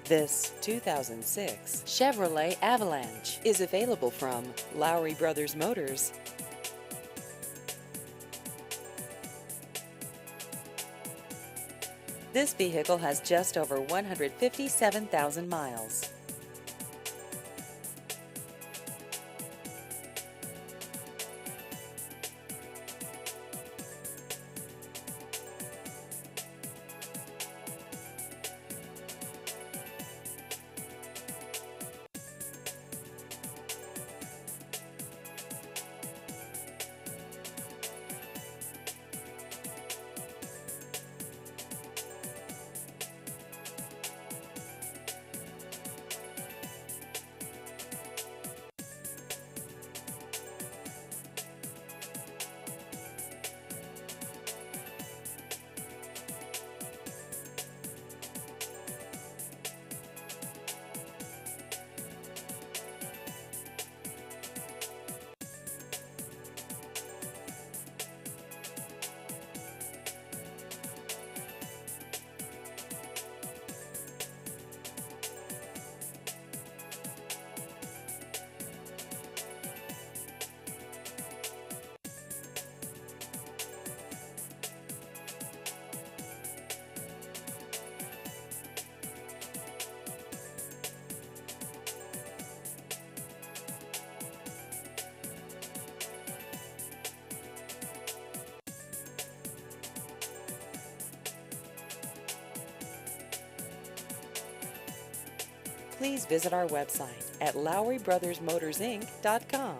This 2006 Chevrolet Avalanche is available from Lowry Brothers Motors. This vehicle has just over 157,000 miles. Please visit our website at LowryBrothersMotorsinc.com.